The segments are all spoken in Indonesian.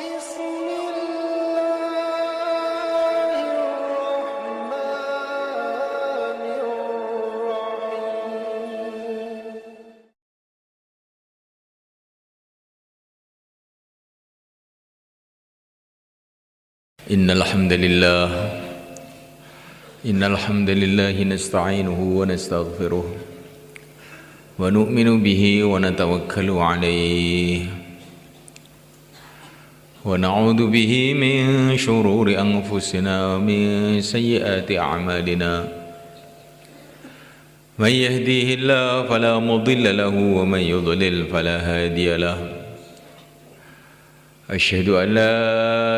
بسم الله الرحمن الرحيم إن الحمد لله نستعينه ونستغفره ونؤمن به ونتوكل عليه ونعوذ به من شرور أنفسنا ومن سيئات أعمالنا من يهديه الله فلا مضل له ومن يضلل فلا هادي له أشهد أن لا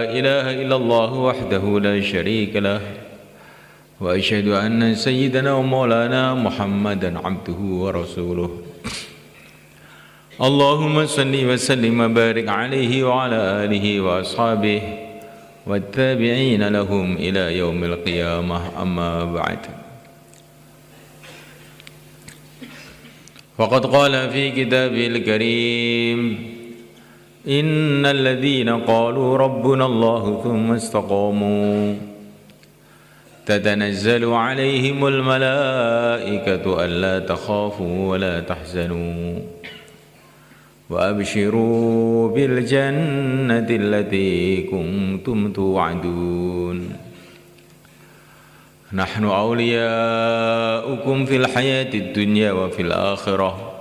إله إلا الله وحده لا شريك له وأشهد أن سيدنا ومولانا محمدا عبده ورسوله اللهم صل وسلم وبارك عليه وعلى آله وأصحابه والتابعين لهم إلى يوم القيامة أما بعد وقد قال في كتابه الكريم إن الذين قالوا ربنا الله ثم استقاموا تتنزل عليهم الملائكة ألا تخافوا ولا تحزنوا وأبشروا بالجنة التي كنتم توعدون نحن أولياؤكم في الحياة الدنيا وفي الآخرة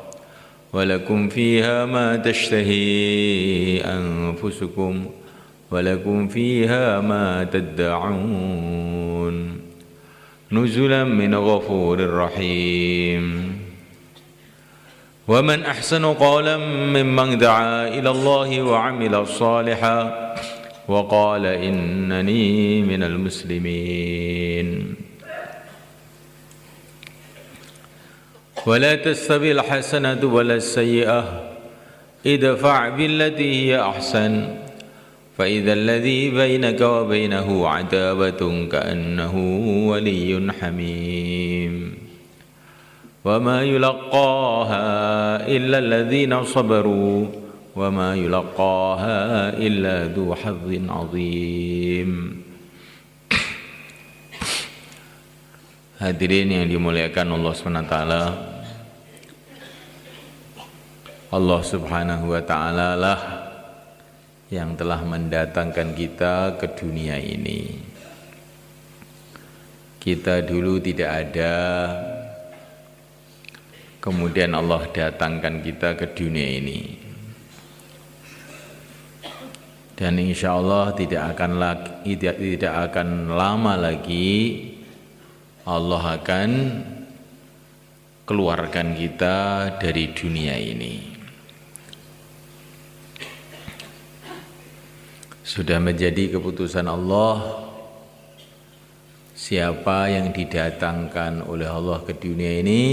ولكم فيها ما تشتهي أنفسكم ولكم فيها ما تدعون نزلا من غفور رحيم ومن أحسن قولا ممن دعا إلى الله وعمل صالحا وقال إنني من المسلمين ولا تستوي الحسنة ولا السيئة ادفع بالتي هي أحسن فإذا الذي بينك وبينه عداوة كأنه ولي حميم وما يلقاها إلا الذين صبروا وما يلقاها إلا ذو حظ عظيم. Hadirin yang dimuliakan Allah SWT, Allah Subhanahu wa Ta'ala lah yang telah mendatangkan kita ke dunia ini. Kita dulu tidak ada, kemudian Allah datangkan kita ke dunia ini. Dan insya Allah tidak akan lama lagi Allah akan keluarkan kita dari dunia ini. Sudah menjadi keputusan Allah, siapa yang didatangkan oleh Allah ke dunia ini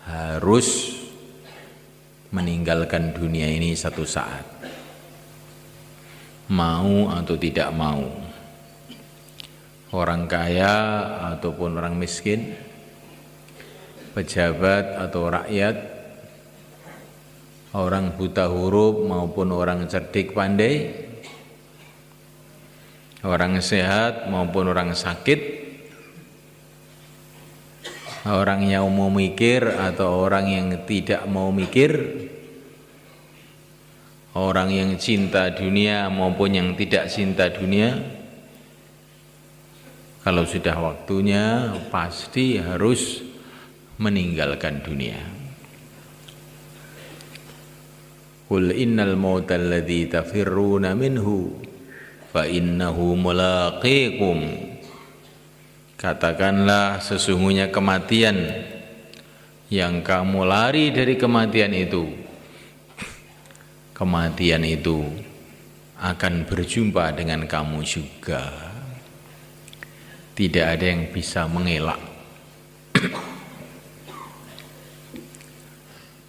harus meninggalkan dunia ini satu saat, mau atau tidak mau. Orang kaya ataupun orang miskin, pejabat atau rakyat, orang buta huruf maupun orang cerdik pandai, orang sehat maupun orang sakit, orang yang mau mikir atau orang yang tidak mau mikir, orang yang cinta dunia maupun yang tidak cinta dunia, kalau sudah waktunya pasti harus meninggalkan dunia. Qul innal mauta alladzi tafirruna minhu fa innahu mulaqikum. Katakanlah sesungguhnya kematian yang kamu lari dari kematian itu akan berjumpa dengan kamu juga. Tidak ada yang bisa mengelak.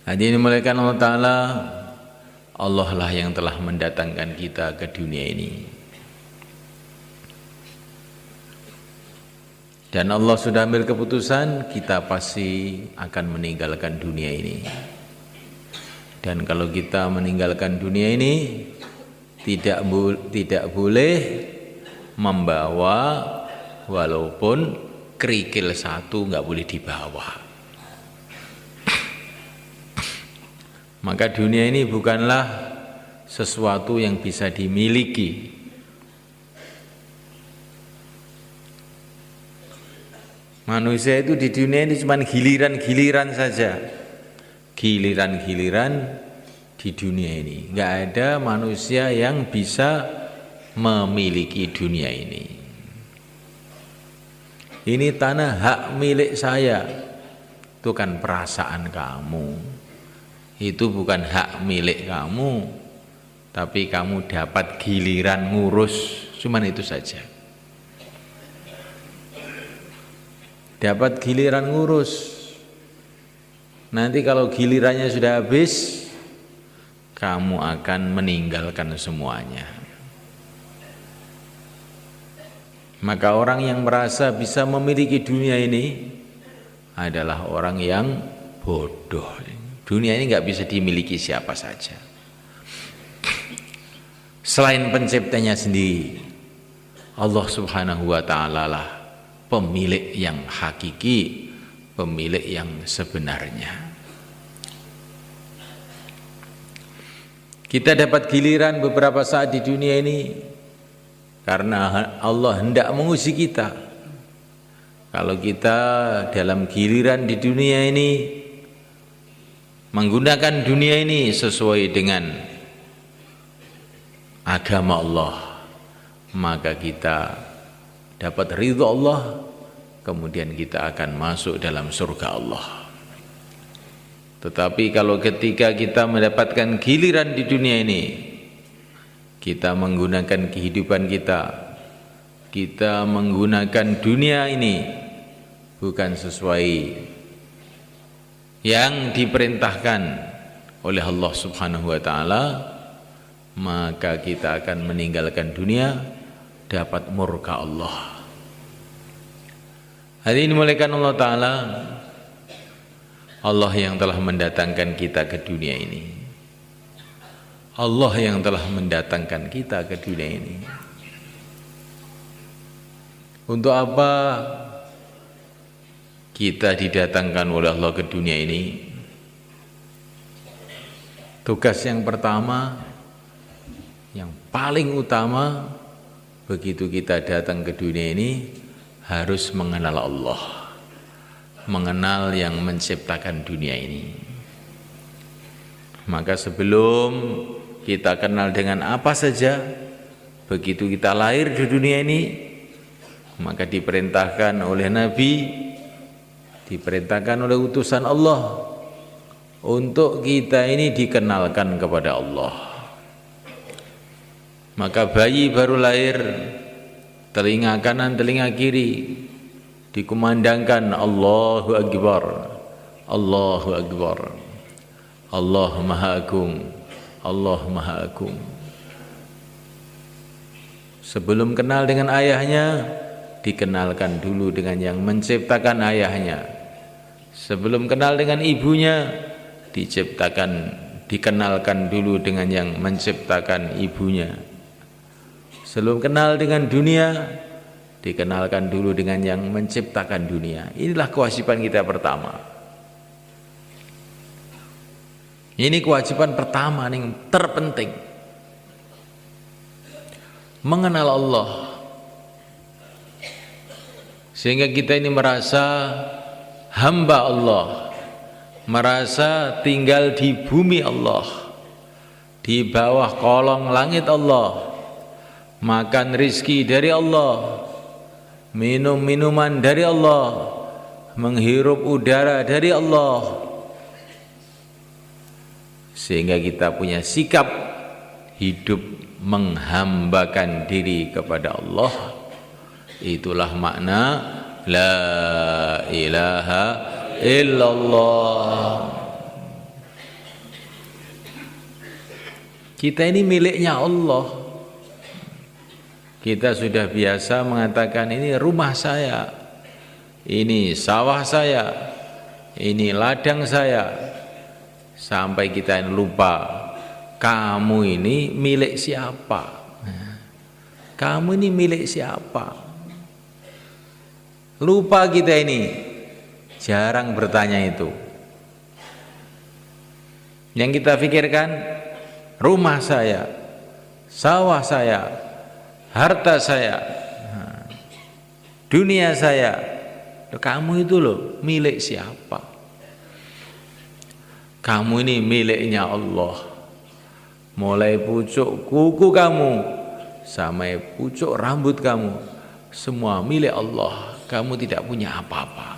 Hadirin dimuliakan Allah Ta'ala, Allah lah yang telah mendatangkan kita ke dunia ini. Dan Allah sudah ambil keputusan, kita pasti akan meninggalkan dunia ini. Dan kalau kita meninggalkan dunia ini, tidak boleh membawa walaupun kerikil satu, nggak boleh dibawa. Maka dunia ini bukanlah sesuatu yang bisa dimiliki. Manusia itu di dunia ini cuma giliran-giliran saja. Giliran-giliran di dunia ini. Nggak ada manusia yang bisa memiliki dunia ini. Ini tanah hak milik saya. Itu kan perasaan kamu. Itu bukan hak milik kamu. Tapi kamu dapat giliran ngurus. Cuman itu saja. Dapat giliran ngurus. Nanti kalau gilirannya sudah habis, kamu akan meninggalkan semuanya. Maka orang yang merasa bisa memiliki dunia ini adalah orang yang bodoh. Dunia ini nggak bisa dimiliki siapa saja selain penciptanya sendiri. Allah Subhanahu wa ta'ala lah pemilik yang hakiki, pemilik yang sebenarnya. Kita dapat giliran beberapa saat di dunia ini karena Allah hendak menguji kita. Kalau kita dalam giliran di dunia ini menggunakan dunia ini sesuai dengan agama Allah, maka kita dapat ridha Allah, kemudian kita akan masuk dalam surga Allah. Tetapi kalau ketika kita mendapatkan giliran di dunia ini, kita menggunakan kehidupan kita menggunakan dunia ini bukan sesuai yang diperintahkan oleh Allah Subhanahu wa ta'ala, maka kita akan meninggalkan dunia, dapat murka Allah. Hari ini mulaikan Allah Ta'ala, Allah yang telah mendatangkan kita ke dunia ini. Allah yang telah mendatangkan kita ke dunia ini. Untuk apa kita didatangkan oleh Allah ke dunia ini? Tugas yang pertama, yang paling utama, begitu kita datang ke dunia ini, harus mengenal Allah, mengenal yang menciptakan dunia ini. Maka sebelum kita kenal dengan apa saja, begitu kita lahir di dunia ini, maka diperintahkan oleh Nabi, diperintahkan oleh utusan Allah untuk kita ini dikenalkan kepada Allah. Maka bayi baru lahir, telinga kanan, telinga kiri dikumandangkan Allahu Akbar, Allahu Akbar, Allah Maha Agung, Allah Maha Agung. Sebelum kenal dengan ayahnya, dikenalkan dulu dengan yang menciptakan ayahnya. Sebelum kenal dengan ibunya, dikenalkan dulu dengan yang menciptakan ibunya. Sebelum kenal dengan dunia, dikenalkan dulu dengan yang menciptakan dunia. Inilah kewajiban kita pertama. Ini kewajiban pertama yang terpenting. Mengenal Allah. Sehingga kita ini merasa hamba Allah, merasa tinggal di bumi Allah, di bawah kolong langit Allah, makan rizki dari Allah, minum minuman dari Allah, menghirup udara dari Allah. Sehingga kita punya sikap hidup menghambakan diri kepada Allah. Itulah makna la ilaha illallah. Kita ini miliknya Allah. Kita sudah biasa mengatakan ini rumah saya, ini sawah saya, ini ladang saya, sampai kita lupa kamu ini milik siapa? Kamu ini milik siapa? Lupa kita ini, jarang bertanya itu. Yang kita pikirkan rumah saya, sawah saya, harta saya, dunia saya. Kamu itu loh milik siapa? Kamu ini miliknya Allah. Mulai pucuk kuku kamu sampai pucuk rambut kamu, semua milik Allah. Kamu tidak punya apa-apa.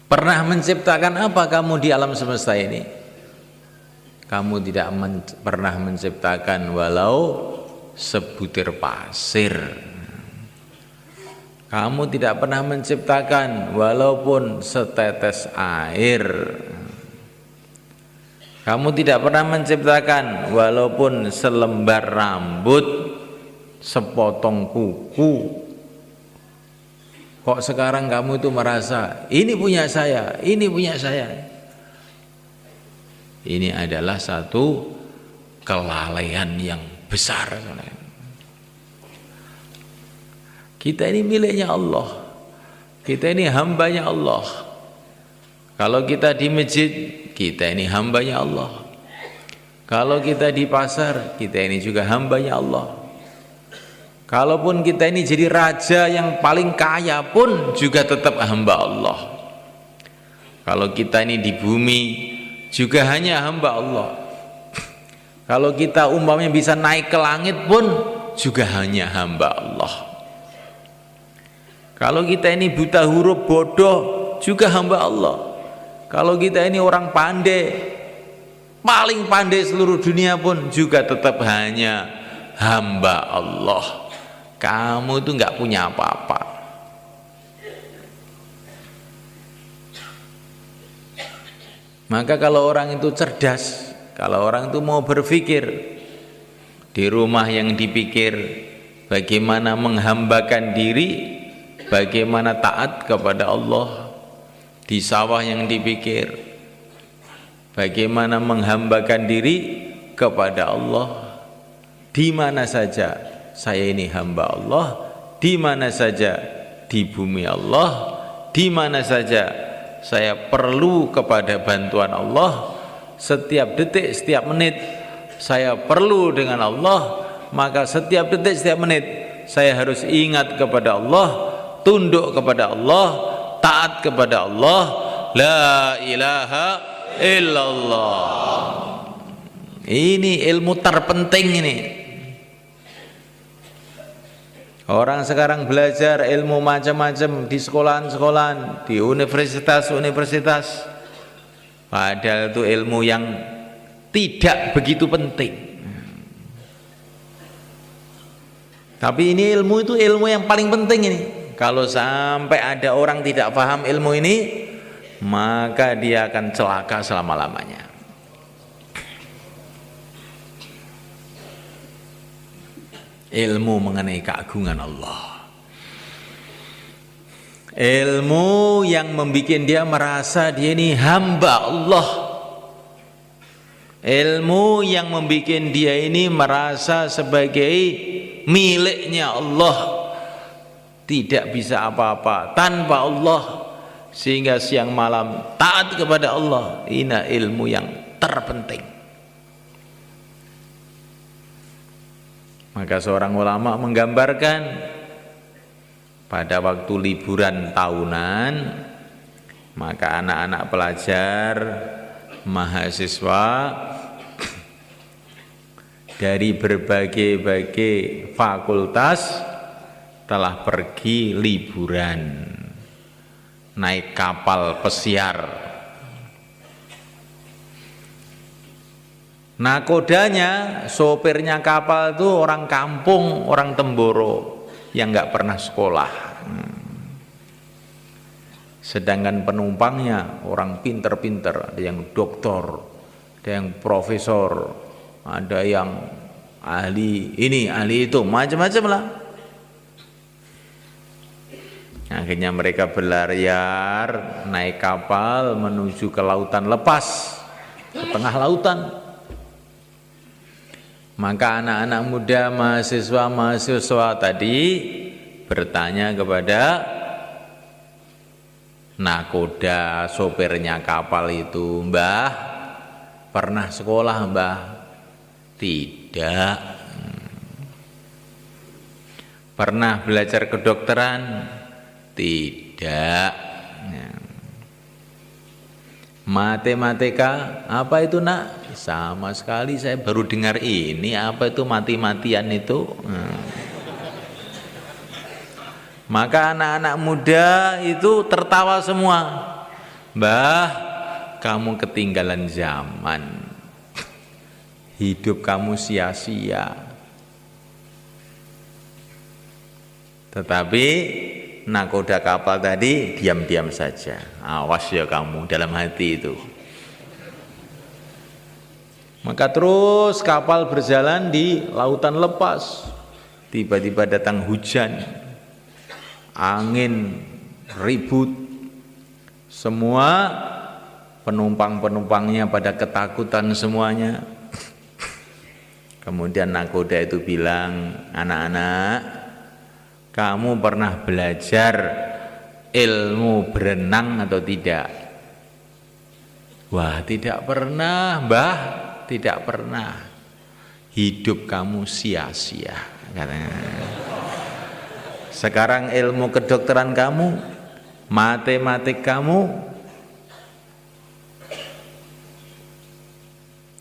Pernah menciptakan apa kamu di alam semesta ini? Kamu tidak pernah menciptakan walau sebutir pasir. Kamu tidak pernah menciptakan walaupun setetes air. Kamu tidak pernah menciptakan walaupun selembar rambut, sepotong kuku. Kok sekarang kamu itu merasa ini punya saya, ini punya saya. Ini adalah satu kelalaian yang besar. Kita ini miliknya Allah. Kita ini hambanya Allah. Kalau kita di masjid, kita ini hambanya Allah. Kalau kita di pasar, kita ini juga hambanya Allah. Kalaupun kita ini jadi raja yang paling kaya pun juga tetap hamba Allah. Kalau kita ini di bumi juga hanya hamba Allah. Kalau kita umpamanya bisa naik ke langit pun juga hanya hamba Allah. Kalau kita ini buta huruf, bodoh, juga hamba Allah. Kalau kita ini orang pandai, paling pandai seluruh dunia pun juga tetap hanya hamba Allah. Kamu itu nggak punya apa-apa. Maka kalau orang itu cerdas, kalau orang itu mau berpikir, di rumah yang dipikir bagaimana menghambakan diri, bagaimana taat kepada Allah. Di sawah yang dipikir bagaimana menghambakan diri kepada Allah. Di mana saja saya ini hamba Allah, di mana saja di bumi Allah, di mana saja saya perlu kepada bantuan Allah, setiap detik, setiap menit saya perlu dengan Allah, maka setiap detik, setiap menit saya harus ingat kepada Allah, tunduk kepada Allah, taat kepada Allah, la ilaha illallah. Ini ilmu terpenting ini. Orang sekarang belajar ilmu macam-macam di sekolahan-sekolahan, di universitas-universitas, padahal itu ilmu yang tidak begitu penting. Tapi ini ilmu itu ilmu yang paling penting ini. Kalau sampai ada orang tidak paham ilmu ini, maka dia akan celaka selama-lamanya. Ilmu mengenai keagungan Allah, ilmu yang membuat dia merasa dia ini hamba Allah, ilmu yang membuat dia ini merasa sebagai miliknya Allah, tidak bisa apa-apa tanpa Allah, sehingga siang malam taat kepada Allah. Ini ilmu yang terpenting. Maka seorang ulama menggambarkan pada waktu liburan tahunan, maka anak-anak pelajar, mahasiswa dari berbagai-bagai fakultas telah pergi liburan naik kapal pesiar. Nakodanya, sopirnya kapal itu orang kampung, orang Temboro yang nggak pernah sekolah. Sedangkan penumpangnya orang pinter-pinter, ada yang doktor, ada yang profesor, ada yang ahli ini, ahli itu, macam-macam lah. Akhirnya mereka berlayar naik kapal menuju ke lautan lepas, ke tengah lautan. Maka anak-anak muda, mahasiswa tadi bertanya kepada nakoda, sopirnya kapal itu, "Mbah, pernah sekolah, Mbah?" "Tidak." "Pernah belajar kedokteran?" "Tidak." "Matematika?" "Apa itu, Nak?" "Sama sekali saya baru dengar ini, apa itu mati-matian itu?" Maka anak-anak muda itu tertawa semua. "Mbah, kamu ketinggalan zaman. Hidup kamu sia-sia." Tetapi nakoda kapal tadi diam-diam saja. Awas ya kamu, dalam hati itu. Maka terus kapal berjalan di lautan lepas. Tiba-tiba datang hujan, angin ribut, semua penumpang-penumpangnya pada ketakutan semuanya. Kemudian nakoda itu bilang, "Anak-anak, kamu pernah belajar ilmu berenang atau tidak?" "Wah, tidak pernah, Mbah, tidak pernah." "Hidup kamu sia-sia," katanya. "Sekarang ilmu kedokteran kamu, matematik kamu,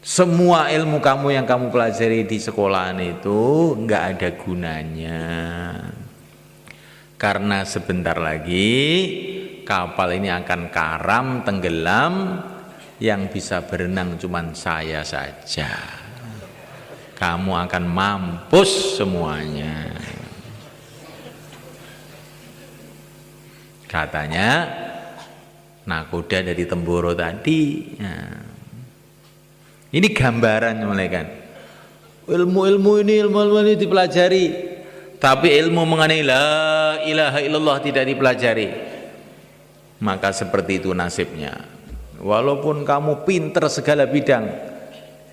semua ilmu kamu yang kamu pelajari di sekolahan itu enggak ada gunanya. Karena sebentar lagi kapal ini akan karam, tenggelam, yang bisa berenang cuma saya saja. Kamu akan mampus semuanya." Katanya nakoda dari Temboro tadi. Ini gambaran mereka. Ilmu-ilmu ini dipelajari, tapi ilmu mengenai la ilaha illallah tidak dipelajari. Maka seperti itu nasibnya. Walaupun kamu pinter segala bidang,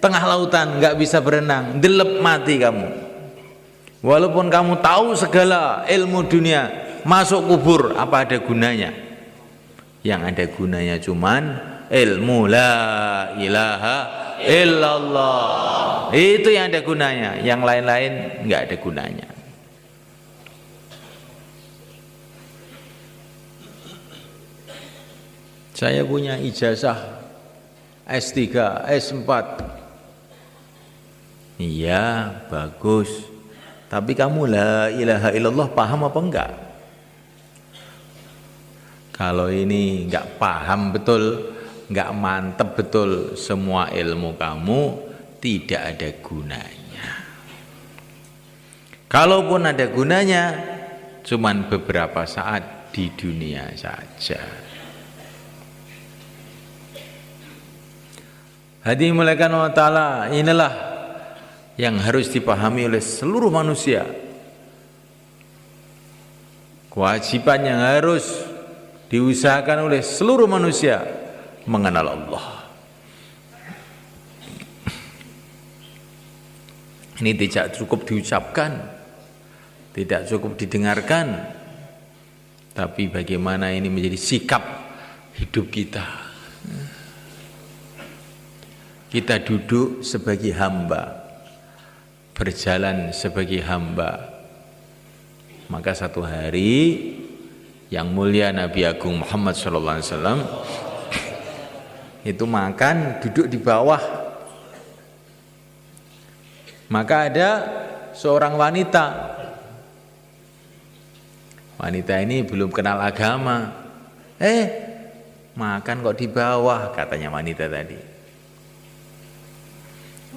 tengah lautan nggak bisa berenang, delep mati kamu. Walaupun kamu tahu segala ilmu dunia, masuk kubur, apa ada gunanya? Yang ada gunanya cuman ilmu la ilaha illallah. Itu yang ada gunanya, yang lain-lain nggak ada gunanya. Saya punya ijazah S3, S4. Iya, bagus. Tapi kamu la ilaha illallah paham apa enggak? Kalau ini enggak paham betul, enggak mantep betul, semua ilmu kamu tidak ada gunanya. Kalaupun ada gunanya, cuman beberapa saat di dunia saja. Hadirin dimulakan Allah Ta'ala, inilah yang harus dipahami oleh seluruh manusia. Kewajiban yang harus diusahakan oleh seluruh manusia mengenal Allah. Ini tidak cukup diucapkan, tidak cukup didengarkan, tapi bagaimana ini menjadi sikap hidup kita. Kita duduk sebagai hamba, berjalan sebagai hamba. Maka satu hari yang mulia Nabi Agung Muhammad SAW itu makan duduk di bawah. Maka ada seorang wanita. Wanita ini belum kenal agama. Makan kok di bawah, katanya wanita tadi.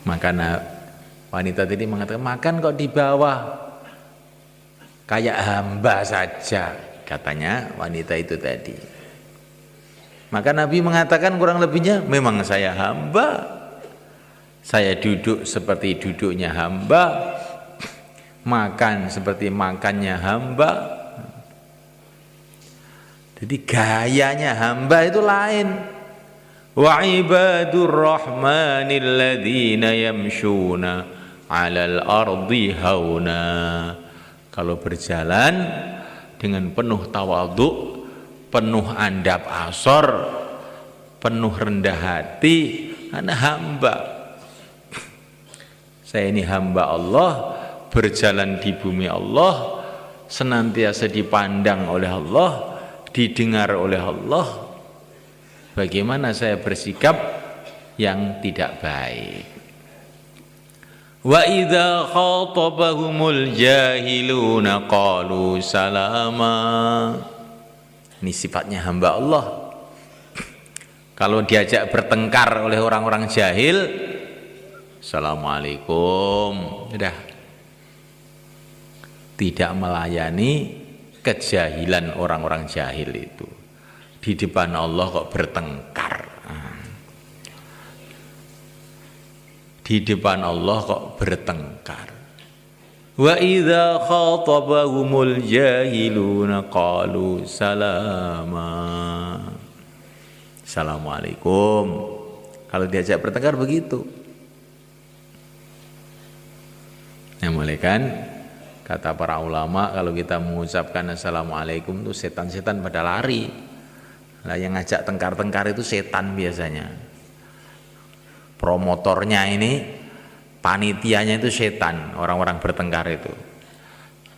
Maka wanita tadi mengatakan, makan kok di bawah, kayak hamba saja, katanya wanita itu tadi. Maka Nabi mengatakan kurang lebihnya, memang saya hamba, saya duduk seperti duduknya hamba, makan seperti makannya hamba. Jadi gayanya hamba itu lain. Wa ibadur rahmanil ladzina yamshuna 'alal ardi hauna. Kalau berjalan dengan penuh tawadhu, penuh andap asor, penuh rendah hati, ana hamba. Saya ini hamba Allah, berjalan di bumi Allah, senantiasa dipandang oleh Allah, didengar oleh Allah. Bagaimana saya bersikap yang tidak baik? Wa idza khatabahumul jahiluna qalu salama. Ini sifatnya hamba Allah. Kalau diajak bertengkar oleh orang-orang jahil, assalamualaikum, sudah. Tidak melayani kejahilan orang-orang jahil itu. Di depan Allah kok bertengkar. Di depan Allah kok bertengkar. Wa idza khatabahumul jahiluna qalu salama. Assalamualaikum. Kalau diajak bertengkar begitu. Yang mulai kan kata para ulama, kalau kita mengucapkan assalamualaikum itu setan-setan pada lari. Nah, yang ngajak tengkar-tengkar itu setan biasanya. Promotornya ini, panitianya itu setan, orang-orang bertengkar itu.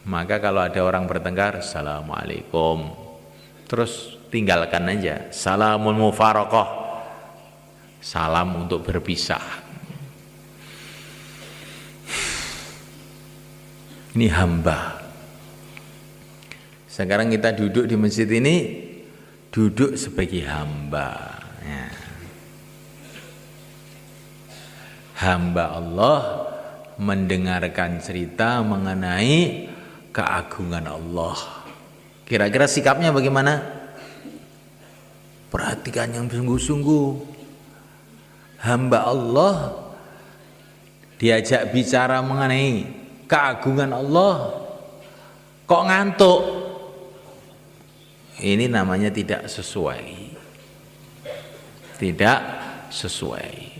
Maka kalau ada orang bertengkar, assalamualaikum, terus tinggalkan aja. Salamul mufaraqah, salam untuk berpisah. Ini hamba. Sekarang kita duduk di masjid ini, duduk sebagai hamba. Ya. Hamba Allah mendengarkan cerita mengenai keagungan Allah. Kira-kira sikapnya bagaimana? Perhatikan yang sungguh-sungguh. Hamba Allah diajak bicara mengenai keagungan Allah, kok ngantuk? Ini namanya tidak sesuai. Tidak sesuai.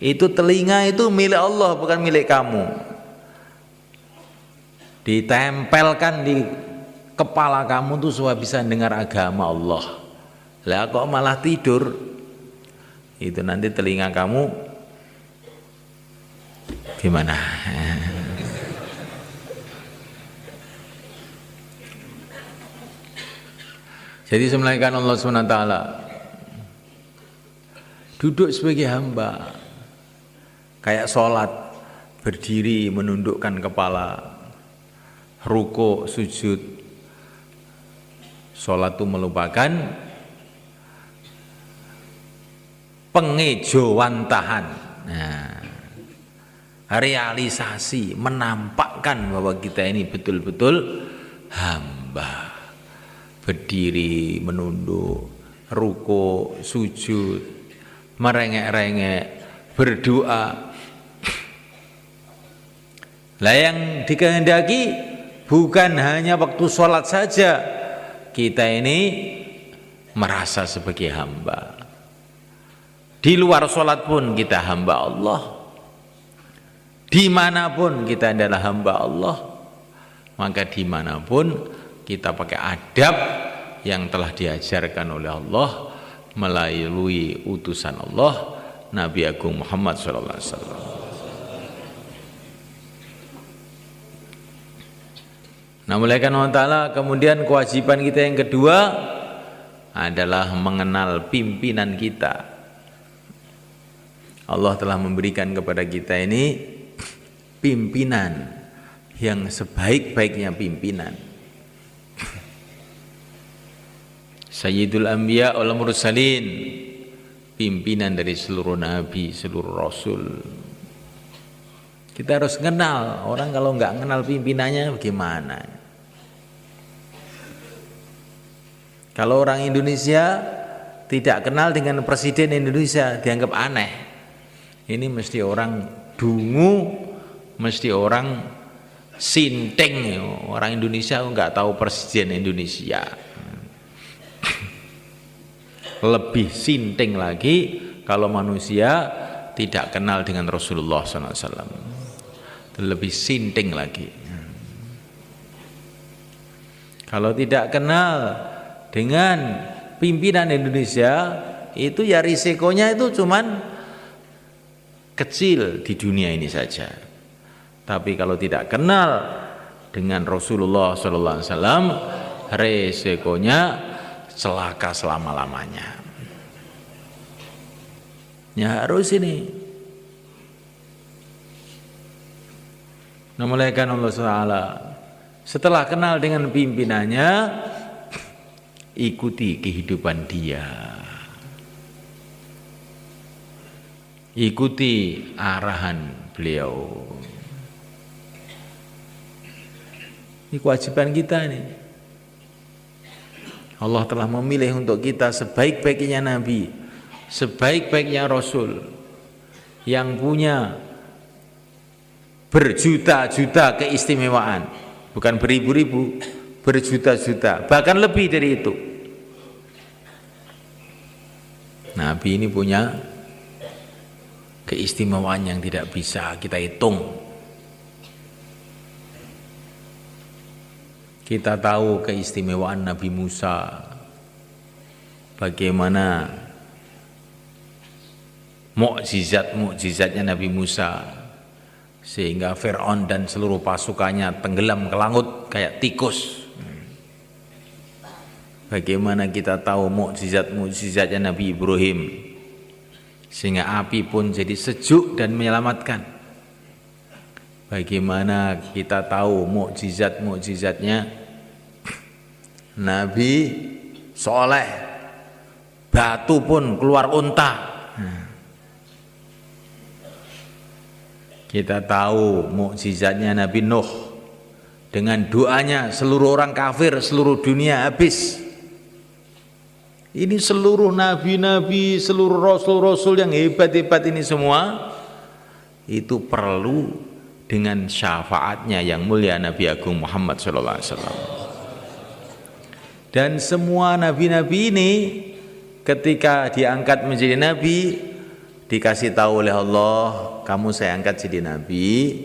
Itu telinga itu milik Allah, bukan milik kamu. Ditempelkan di kepala kamu tuh supaya bisa dengar agama Allah. Lah kok malah tidur? Itu nanti telinga kamu gimana? Jadi semulaikan Allah SWT duduk sebagai hamba, kayak sholat, berdiri menundukkan kepala, ruku, sujud. Sholat itu melupakan pengejawantahan. Nah, realisasi, menampakkan bahwa kita ini betul-betul hamba. Berdiri, menunduk, ruku, sujud, merengek-rengek, berdoa. Lah yang dikehendaki bukan hanya waktu sholat saja. Kita ini merasa sebagai hamba. Di luar sholat pun kita hamba Allah. Dimanapun kita adalah hamba Allah. Maka dimanapun kita pakai adab yang telah diajarkan oleh Allah melalui utusan Allah Nabi Agung Muhammad SAW. Nah, mulai karena Allah, kemudian kewajiban kita yang kedua adalah mengenal pimpinan kita. Allah telah memberikan kepada kita ini pimpinan yang sebaik-baiknya pimpinan. Sayyidul Anbiya wal Mursalin, pimpinan dari seluruh nabi, seluruh rasul. Kita harus kenal. Orang kalau nggak kenal pimpinannya bagaimana? Kalau orang Indonesia tidak kenal dengan presiden Indonesia, dianggap aneh. Ini mesti orang dungu, mesti orang sinting. Orang Indonesia nggak tahu presiden Indonesia. lebih sinting lagi kalau manusia tidak kenal dengan Rasulullah SAW. Lebih sinting lagi. Kalau tidak kenal dengan pimpinan Indonesia, itu ya risikonya itu cuman kecil di dunia ini saja. Tapi kalau tidak kenal dengan Rasulullah SAW, risikonya celaka selama-lamanya. Ya harus ini. Namuliakan Allah SWT. Setelah kenal dengan pimpinannya, ikuti kehidupan dia. Ikuti arahan beliau. Ini kewajiban kita nih. Allah telah memilih untuk kita sebaik-baiknya Nabi, sebaik-baiknya Rasul, yang punya berjuta-juta keistimewaan, bukan beribu-ribu, berjuta-juta, bahkan lebih dari itu. Nabi ini punya keistimewaan yang tidak bisa kita hitung. Kita tahu keistimewaan Nabi Musa, bagaimana mukjizat-mukjizatnya Nabi Musa, sehingga Fir'aun dan seluruh pasukannya tenggelam ke laut kayak tikus. Bagaimana kita tahu mukjizat-mukjizatnya Nabi Ibrahim, sehingga api pun jadi sejuk dan menyelamatkan. Bagaimana kita tahu mukjizat-mukjizatnya Nabi Soleh, batu pun keluar unta. Kita tahu mukjizatnya Nabi Nuh, dengan doanya seluruh orang kafir seluruh dunia habis. Ini seluruh nabi-nabi, seluruh rasul-rasul yang hebat-hebat ini semua, itu perlu dengan syafaatnya yang mulia Nabi Agung Muhammad SAW. Dan semua nabi-nabi ini ketika diangkat menjadi nabi, dikasih tahu oleh Allah, kamu saya angkat jadi nabi,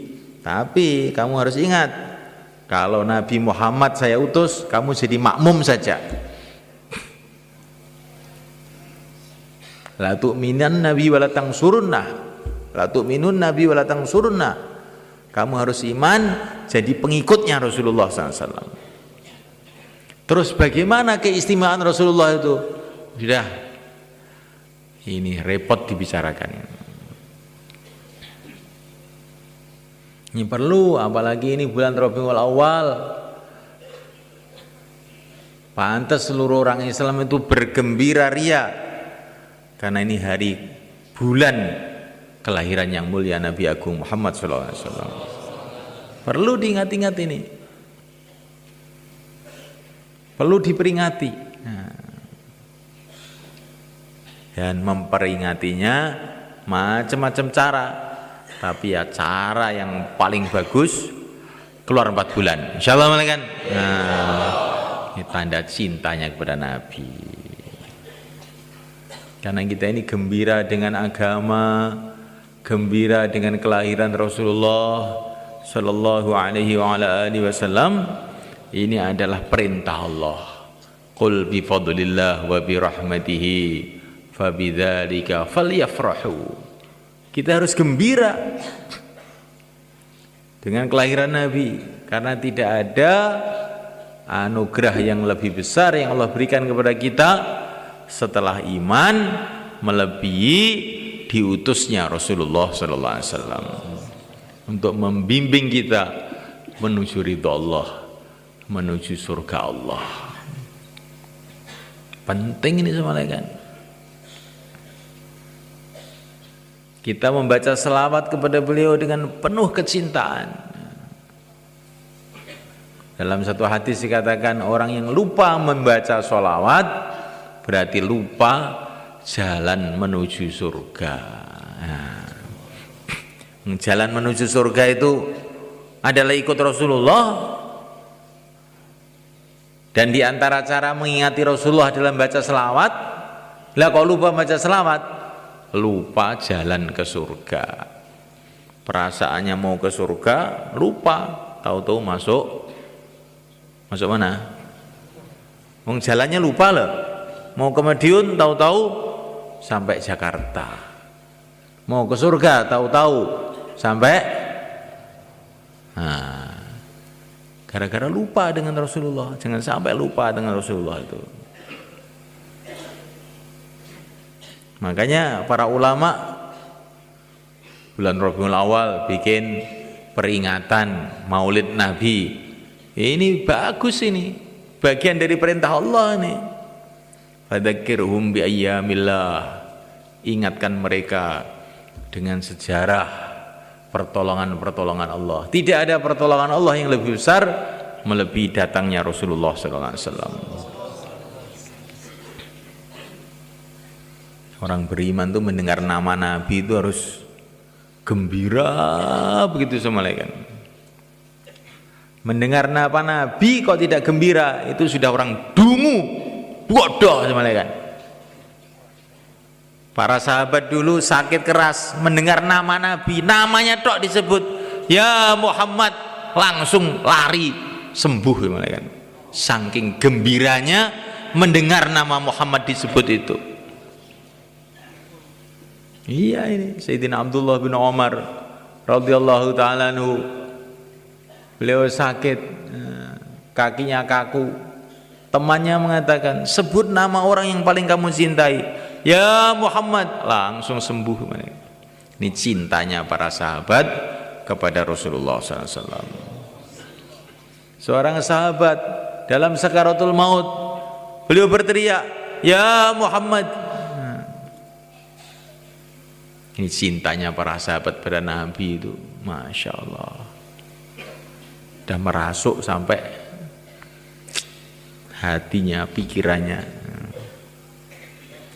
tapi kamu harus ingat, kalau Nabi Muhammad saya utus, kamu jadi makmum saja. La tu'minan nabi wa la tangsurunnah, la tu'minun nabi wa la tangsurunnah. Kamu harus iman jadi pengikutnya Rasulullah SAW. Terus bagaimana keistimewaan Rasulullah itu? Sudah, ini repot dibicarakan. Ini perlu, apalagi ini bulan Rabiul Awal. Pantas seluruh orang Islam itu bergembira ria, karena ini hari bulan kelahiran yang mulia Nabi Agung Muhammad SAW. Perlu diingat-ingat ini, perlu diperingati. Dan memperingatinya macam-macam cara, tapi ya cara yang paling bagus keluar 4 bulan, insyaallah kan. Ini tanda cintanya kepada Nabi. Karena kita ini gembira dengan agama, gembira dengan kelahiran Rasulullah Sallallahu Alaihi Wasallam. Ini adalah perintah Allah. Qul bi fadlillah wa bi rahmatihi fabidzalika falyafrahu. Kita harus gembira dengan kelahiran Nabi, karena tidak ada anugerah yang lebih besar yang Allah berikan kepada kita setelah iman melebihi diutusnya Rasulullah sallallahu alaihi wasallam untuk membimbing kita menuju ridha Allah, menuju surga Allah. Penting ini semua kan. Kita membaca selawat kepada beliau dengan penuh kecintaan. Dalam satu hadis dikatakan, orang yang lupa membaca selawat berarti lupa jalan menuju surga. Jalan menuju surga itu adalah ikut Rasulullah, dan di antara cara mengingati Rasulullah dalam baca selawat, Lah kok lupa baca selawat, lupa jalan ke surga. Perasaannya mau ke surga, lupa, tahu-tahu masuk mana? Wong jalannya lupa loh. Mau ke Madiun, tahu-tahu sampai Jakarta. Mau ke surga, tahu-tahu sampai gara-gara lupa dengan Rasulullah. Jangan sampai lupa dengan Rasulullah itu. Makanya para ulama bulan Rabiul Awal bikin peringatan Maulid Nabi. Ini bagus ini. Bagian dari perintah Allah ini. Fadzakirhum bi ayyamillah. Ingatkan mereka dengan sejarah pertolongan-pertolongan Allah. Tidak ada pertolongan Allah yang lebih besar melebihi datangnya Rasulullah sallallahu alaihi wasallam. Orang beriman tuh mendengar nama Nabi itu harus gembira begitu sama malaikat. Mendengar nama Nabi kok tidak gembira, itu sudah orang dungu, bodoh sama malaikat. Para sahabat dulu sakit keras mendengar nama Nabi, namanya tok disebut, ya Muhammad, langsung lari sembuh sama malaikat. Saking gembiranya mendengar nama Muhammad disebut itu. Iya ini Sayyidina Abdullah bin Umar radhiyallahu taala anhu, beliau sakit, kakinya kaku. Temannya mengatakan, sebut nama orang yang paling kamu cintai, ya Muhammad, langsung sembuh. Ini cintanya para sahabat kepada Rasulullah SAW. Seorang sahabat dalam sakaratul maut, beliau berteriak, ya Muhammad. Ini cintanya para sahabat pada Nabi itu, Masya Allah. Sudah merasuk sampai hatinya, pikirannya.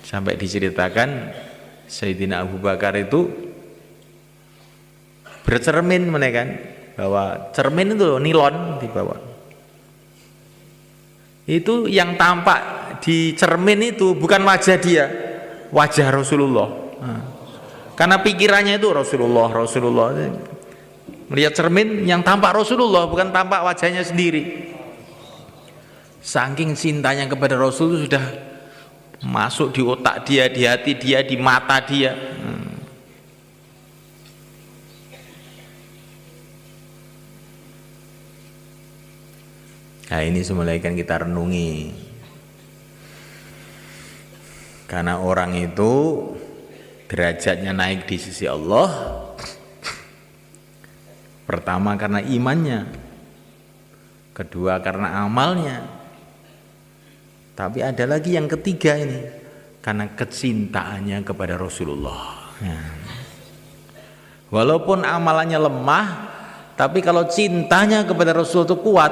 Sampai diceritakan Sayyidina Abu Bakar itu bercermin menekan bahwa cermin itu nilon di bawah. Itu yang tampak di cermin itu bukan wajah dia, wajah Rasulullah. Karena pikirannya itu Rasulullah. Melihat cermin yang tampak Rasulullah, bukan tampak wajahnya sendiri. Saking cintanya kepada Rasul itu sudah masuk di otak dia, di hati dia, di mata dia. Nah ini semula kan kita renungi. Karena orang itu derajatnya naik di sisi Allah, pertama karena imannya, kedua karena amalnya, tapi ada lagi yang ketiga ini, karena kecintaannya kepada Rasulullah. Walaupun amalannya lemah, tapi kalau cintanya kepada Rasul itu kuat,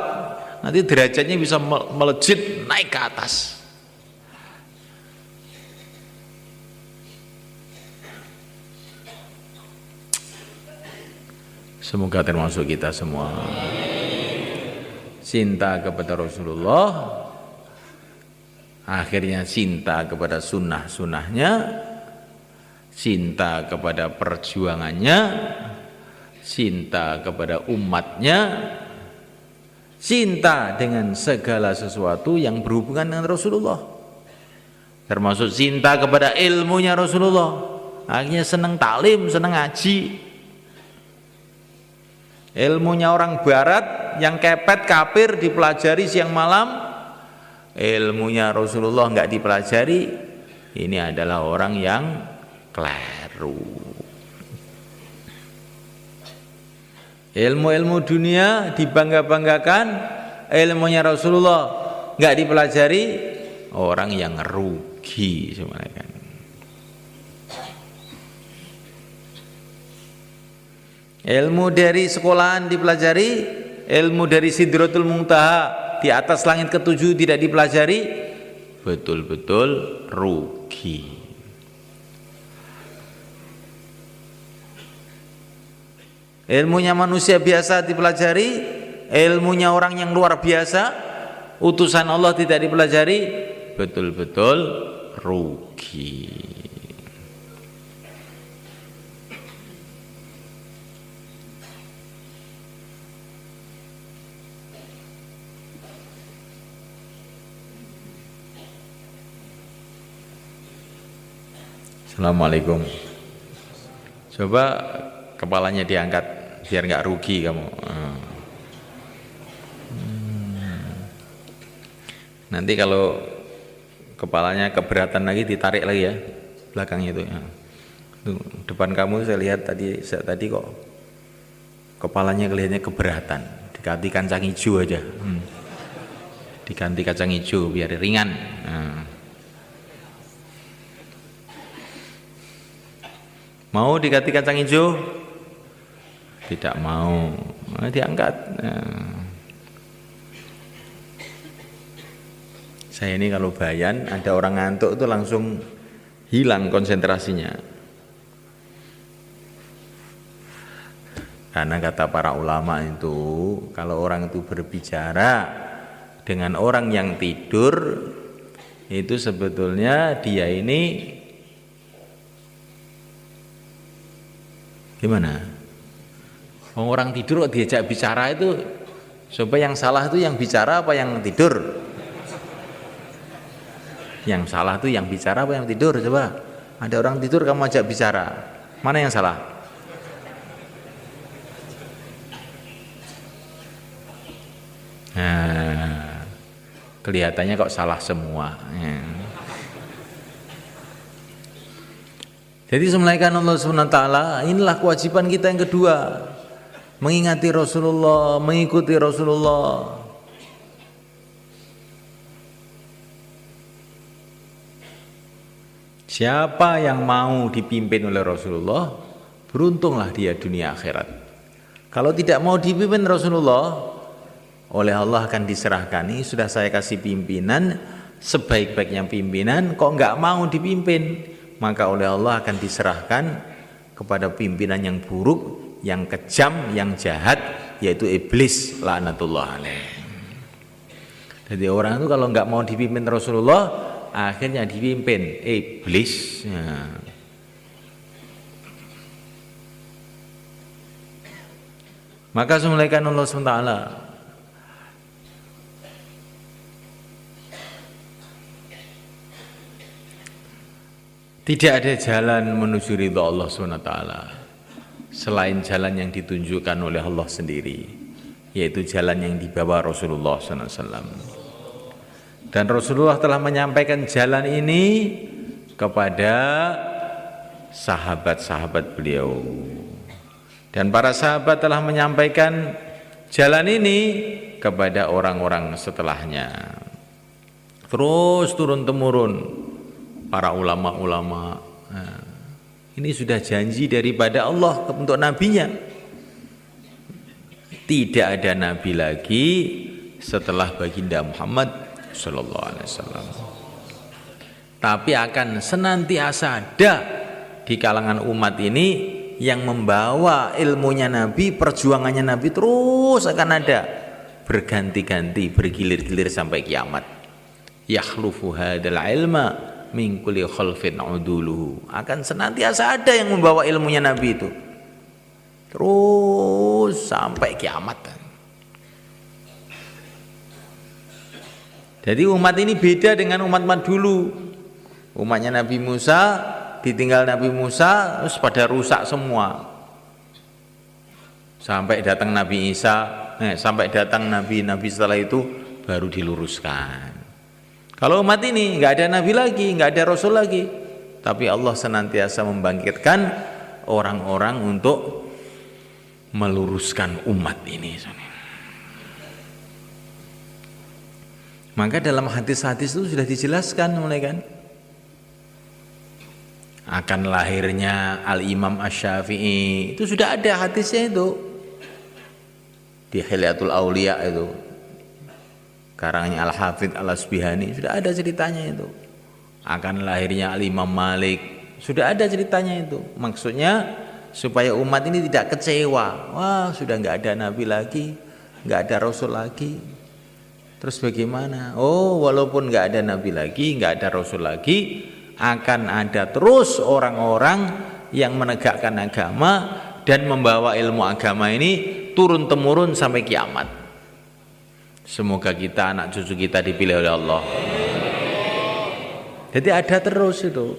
nanti derajatnya bisa melejit naik ke atas. Semoga termasuk kita semua. Cinta kepada Rasulullah, akhirnya cinta kepada sunnah-sunnahnya, cinta kepada perjuangannya, cinta kepada umatnya, cinta dengan segala sesuatu yang berhubungan dengan Rasulullah, termasuk cinta kepada ilmunya Rasulullah. Akhirnya senang taklim, senang ngaji. Ilmunya orang barat yang kepet kafir dipelajari siang malam, ilmunya Rasulullah enggak dipelajari. Ini adalah orang yang keliru. Ilmu-ilmu dunia dibangga-banggakan, ilmunya Rasulullah enggak dipelajari, orang yang rugi sebenarnya. Ilmu dari sekolahan dipelajari, ilmu dari Sidratul Muntaha di atas langit ketujuh tidak dipelajari, betul-betul rugi. Ilmunya manusia biasa dipelajari, ilmunya orang yang luar biasa, utusan Allah tidak dipelajari, betul-betul rugi. Assalamualaikum. Coba kepalanya diangkat biar nggak rugi kamu. Nanti kalau kepalanya keberatan lagi ditarik lagi ya belakang itu ya. Tuh, depan kamu saya lihat tadi kok kepalanya kelihatannya keberatan. Diganti kacang hijau aja. Diganti kacang hijau biar ringan. Mau diganti kacang hijau? Tidak mau. Diangkat. Saya ini kalau bayan ada orang ngantuk itu langsung hilang konsentrasinya. Karena kata para ulama itu kalau orang itu berbicara dengan orang yang tidur itu sebetulnya dia ini gimana? Orang tidur kok diajak bicara itu supaya yang salah itu yang bicara apa yang tidur? Yang salah itu yang bicara apa yang tidur? Coba ada orang tidur kamu ajak bicara, mana yang salah? Nah, kelihatannya kok salah semua. Jadi semulaikan Allah SWT, inilah kewajiban kita yang kedua, mengingati Rasulullah, mengikuti Rasulullah. Siapa yang mau dipimpin oleh Rasulullah, beruntunglah dia dunia akhirat. Kalau tidak mau dipimpin Rasulullah, oleh Allah akan diserahkan. Ini sudah saya kasih pimpinan, sebaik-baiknya pimpinan, kok nggak mau dipimpin, maka oleh Allah akan diserahkan kepada pimpinan yang buruk, yang kejam, yang jahat, yaitu iblis, laknatullah alaih. Jadi orang itu kalau nggak mau dipimpin Rasulullah, akhirnya dipimpin iblis. Maka semulaikan Allah SWT, tidak ada jalan menuju ridha Allah SWT selain jalan yang ditunjukkan oleh Allah sendiri, yaitu jalan yang dibawa Rasulullah SAW. Dan Rasulullah telah menyampaikan jalan ini kepada sahabat-sahabat beliau. Dan para sahabat telah menyampaikan jalan ini kepada orang-orang setelahnya. Terus turun-temurun para ulama-ulama. Nah, ini sudah janji daripada Allah untuk nabinya. Tidak ada nabi lagi setelah baginda Muhammad sallallahu alaihi wasallam. Tapi akan senantiasa ada di kalangan umat ini yang membawa ilmunya Nabi, perjuangannya Nabi terus akan ada, berganti-ganti, bergilir-gilir sampai kiamat. Yakhlufu hadzal ilma min kulli khalfin uduluhu. Akan senantiasa ada yang membawa ilmunya Nabi itu terus sampai kiamat. Jadi umat ini beda dengan umat-umat dulu. Umatnya Nabi Musa, ditinggal Nabi Musa, terus pada rusak semua. Sampai datang Nabi Isa, sampai datang Nabi-Nabi setelah itu baru diluruskan. Kalau umat ini nggak ada Nabi lagi, nggak ada Rasul lagi, tapi Allah senantiasa membangkitkan orang-orang untuk meluruskan umat ini. Maka dalam hadis-hadis itu sudah dijelaskan mulai kan, akan lahirnya Al-Imam Asy-Syafi'i itu sudah ada hadisnya itu di Hilyatul Auliya itu, karangannya Al-Hafidz Al-Asbihani, sudah ada ceritanya itu. Akan lahirnya Al-Imam Malik, sudah ada ceritanya itu. Maksudnya supaya umat ini tidak kecewa, wah sudah nggak ada Nabi lagi, nggak ada Rasul lagi. Terus bagaimana? Oh, walaupun nggak ada nabi lagi, nggak ada rasul lagi, akan ada terus orang-orang yang menegakkan agama dan membawa ilmu agama ini turun temurun sampai kiamat. Semoga kita, anak cucu kita dipilih oleh Allah. Jadi ada terus itu.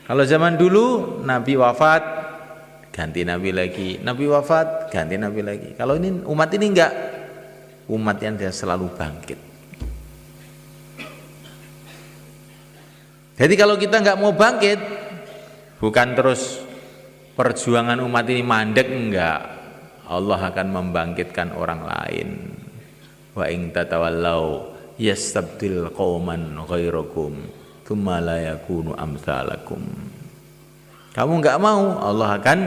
Kalau zaman dulu nabi wafat, ganti nabi lagi, nabi wafat, ganti nabi lagi. Kalau ini umat ini enggak, umat yang dia selalu bangkit. Jadi kalau kita enggak mau bangkit, bukan terus perjuangan umat ini mandek, enggak. Allah akan membangkitkan orang lain. Wa in tatawallau yastabdil qauman ghairakum tsumma la yakunu amsalakum. Kamu enggak mau, Allah akan